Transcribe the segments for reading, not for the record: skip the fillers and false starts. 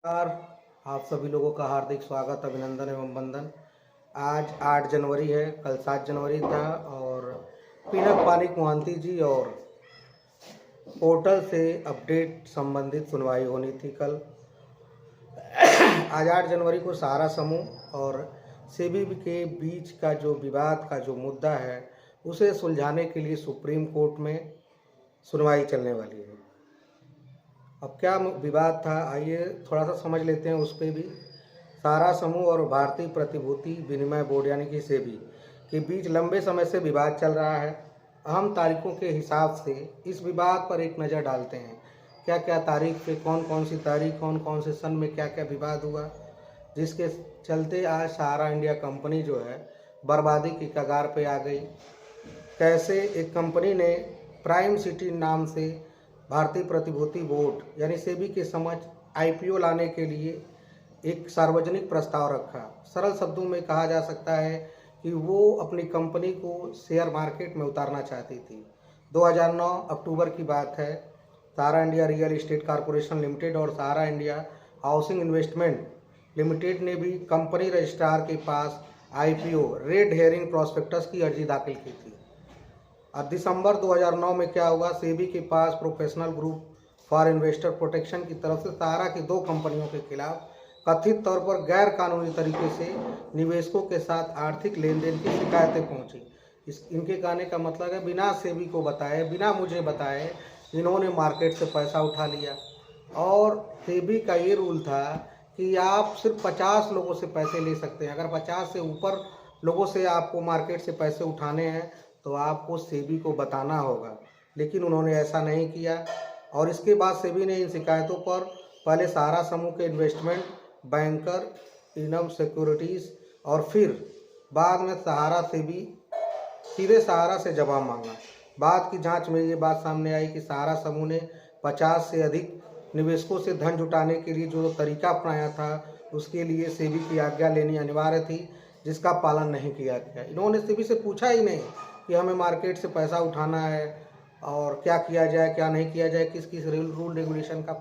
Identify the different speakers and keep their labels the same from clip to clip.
Speaker 1: नमस्कार। आप सभी लोगों का हार्दिक स्वागत, अभिनंदन एवं वंदन। आज 8 जनवरी है, कल 7 जनवरी था और पिनक पानिक मोहंती जी और पोर्टल से अपडेट संबंधित सुनवाई होनी थी कल। आज 8 जनवरी को सहारा समूह और सेबी के बीच का जो विवाद का जो मुद्दा है उसे सुलझाने के लिए सुप्रीम कोर्ट में सुनवाई चलने वाली है। अब क्या विवाद था, आइए थोड़ा सा समझ लेते हैं उस पर भी। सहारा समूह और भारतीय प्रतिभूति विनिमय बोर्ड यानी कि सेबी के बीच लंबे समय से विवाद चल रहा है। अहम तारीखों के हिसाब से इस विवाद पर एक नज़र डालते हैं। क्या क्या तारीख पे कौन कौन सी तारीख, कौन कौन से सन में क्या क्या विवाद हुआ, जिसके चलते आज सहारा इंडिया कंपनी जो है बर्बादी की कगार पे आ गई। कैसे एक कंपनी ने प्राइम सिटी नाम से भारतीय प्रतिभूति बोर्ड यानी सेबी के समझ आईपीओ लाने के लिए एक सार्वजनिक प्रस्ताव रखा। सरल शब्दों में कहा जा सकता है कि वो अपनी कंपनी को शेयर मार्केट में उतारना चाहती थी। 2009 अक्टूबर की बात है। Sahara India real estate corporation limited और Sahara India housing investment limited ने भी कंपनी रजिस्ट्रार के पास आईपीओ रेड हेरिंग प्रॉस्पेक्टस की अर्जी दाखिल की थी। और दिसंबर 2009 में क्या हुआ, सेबी के पास professional group for investor protection की तरफ से सहारा की 2 कंपनियों के खिलाफ कथित तौर पर गैर कानूनी तरीके से निवेशकों के साथ आर्थिक लेन देन की शिकायतें पहुंची। इनके कहने का मतलब है बिना सेबी को बताए, बिना मुझे बताए इन्होंने मार्केट से पैसा उठा लिया। और सेबी का ये रूल था कि आप सिर्फ 50 लोगों से पैसे ले सकते हैं। अगर 50 से ऊपर लोगों से आपको मार्केट से पैसे उठाने हैं तो आपको सेबी को बताना होगा, लेकिन उन्होंने ऐसा नहीं किया। और इसके बाद सेबी ने इन शिकायतों पर पहले सहारा समूह के इन्वेस्टमेंट बैंकर इनम सिक्योरिटीज़ और फिर बाद में सीधे सहारा से जवाब मांगा। बाद की जांच में ये बात सामने आई कि सहारा समूह ने 50 से अधिक निवेशकों से धन जुटाने के लिए जो तरीका अपनाया था उसके लिए सेबी की आज्ञा लेनी अनिवार्य थी, जिसका पालन नहीं किया गया। इन्होंने सेबी से पूछा ही नहीं कि हमें मार्केट से पैसा उठाना है और क्या किया जाए क्या नहीं किया जाए, किस किस रूल रेगुलेशन का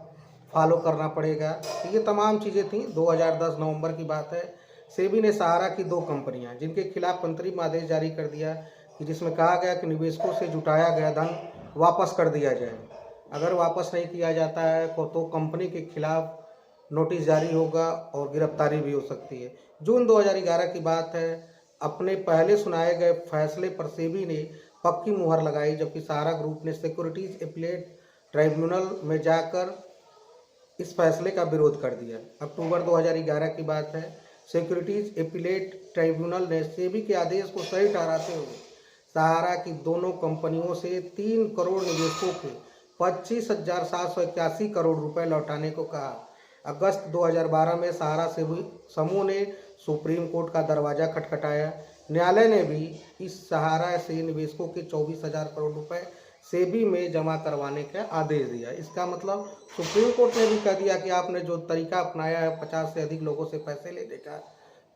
Speaker 1: फॉलो करना पड़ेगा। तो ये तमाम चीज़ें थी। 2010 नवंबर की बात है। सेबी ने सहारा की 2 कंपनियां जिनके खिलाफ अंतरिम आदेश जारी कर दिया कि जिसमें कहा गया कि निवेशकों से जुटाया गया धन वापस कर दिया जाए। अगर वापस नहीं किया जाता है तो कंपनी के खिलाफ नोटिस जारी होगा और गिरफ्तारी भी हो सकती है। जून 2011 की बात है। अपने पहले सुनाए गए फैसले पर सेबी ने पक्की मुहर लगाई, जबकि सहारा ग्रुप ने सिक्योरिटीज एपीलेट ट्राइब्यूनल में जाकर इस फैसले का विरोध कर दिया। अक्टूबर 2011 की बात है। सिक्योरिटीज एपीलेट ट्राइब्यूनल ने सेबी के आदेश को सही ठहराते हुए सहारा की दोनों कंपनियों से 3 करोड़ निवेशकों के 25,781 करोड़ रुपए लौटाने को कहा। अगस्त 2012 में सहारा समूह ने सुप्रीम कोर्ट का दरवाजा खटखटाया। न्यायालय ने भी इस सहारा से निवेशकों के 24,000 करोड़ रुपए सेबी में जमा करवाने का आदेश दिया। इसका मतलब सुप्रीम कोर्ट ने भी कह दिया कि आपने जो तरीका अपनाया है 50 से अधिक लोगों से पैसे लेने का,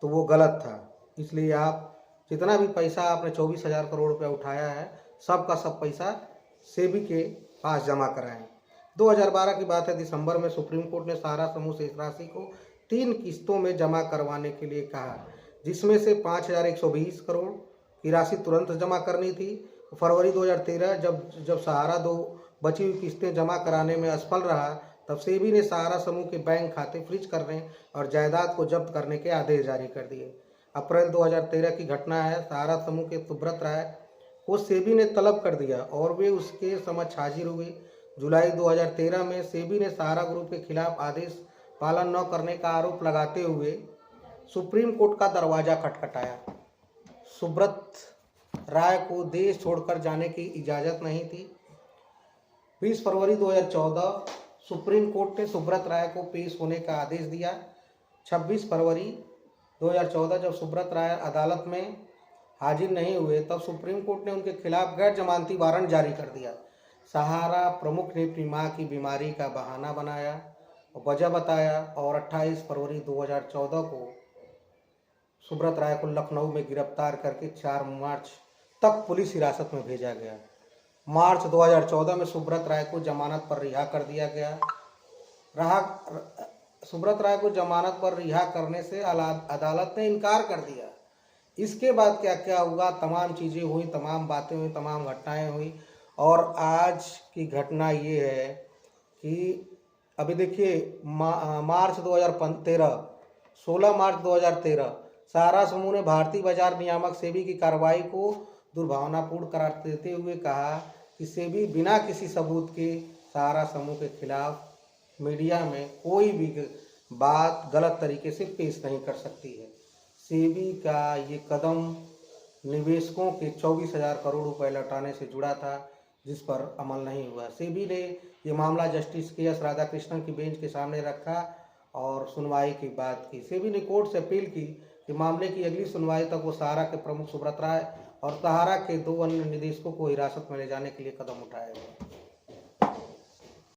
Speaker 1: तो वो गलत था। इसलिए आप जितना भी पैसा आपने 24,000 करोड़ रुपया उठाया है, सब का सब पैसा सेबी के पास जमा कराएं। 2012 की बात है। दिसंबर में सुप्रीम कोर्ट ने सहारा समूह से इस राशि को 3 किस्तों में जमा करवाने के लिए कहा, जिसमें से 5,120 करोड़ की राशि तुरंत जमा करनी थी। फरवरी 2013 जब सहारा 2 बची हुई किस्तें जमा कराने में असफल रहा, तब सेबी ने सहारा समूह के बैंक खाते फ्रीज करने और जायदाद को जब्त करने के आदेश जारी कर दिए। अप्रैल 2013 की घटना है। सहारा समूह के सुब्रत राय को सेबी ने तलब कर दिया और वे उसके समक्ष हाजिर हुए। जुलाई 2013 में सेबी ने सहारा ग्रुप के खिलाफ आदेश पालन न करने का आरोप लगाते हुए सुप्रीम कोर्ट का दरवाजा खटखटाया। सुब्रत राय को देश छोड़कर जाने की इजाज़त नहीं थी। 20 फरवरी 2014 सुप्रीम कोर्ट ने सुब्रत राय को पेश होने का आदेश दिया। 26 फरवरी 2014 जब सुब्रत राय अदालत में हाजिर नहीं हुए, तब सुप्रीम कोर्ट ने उनके खिलाफ गैर जमानती वारंट जारी कर दिया। सहारा प्रमुख ने अपनी मां की बीमारी का बहाना बनाया और वजह बताया और 28 फरवरी 2014 को सुब्रत राय को लखनऊ में गिरफ्तार करके 4 मार्च तक पुलिस हिरासत में भेजा गया। मार्च 2014 में सुब्रत राय को जमानत पर रिहा कर दिया गया। सुब्रत राय को जमानत पर रिहा करने से अदालत ने इनकार कर दिया। इसके बाद क्या क्या हुआ, तमाम चीज़ें हुई, तमाम बातें हुई, तमाम घटनाएं हुई। और आज की घटना ये है कि अभी देखिए मार्च 2013, 16 मार्च 2013 सहारा समूह ने भारतीय बाजार नियामक सेबी की कार्रवाई को दुर्भावनापूर्ण करार देते हुए कहा कि सेबी बिना किसी सबूत के सहारा समूह के खिलाफ मीडिया में कोई भी बात गलत तरीके से पेश नहीं कर सकती है। सेबी का ये कदम निवेशकों के 24,000 करोड़ रुपए लौटाने से जुड़ा था, जिस पर अमल नहीं हुआ। सेबी ने ये मामला जस्टिस के एस राधाकृष्णन की बेंच के सामने रखा और सुनवाई की बात की। सेबी ने कोर्ट से अपील की कि मामले की अगली सुनवाई तक वो सहारा के प्रमुख सुब्रत राय और सहारा के 2 अन्य निदेशकों को हिरासत में ले जाने के लिए कदम उठाएगा।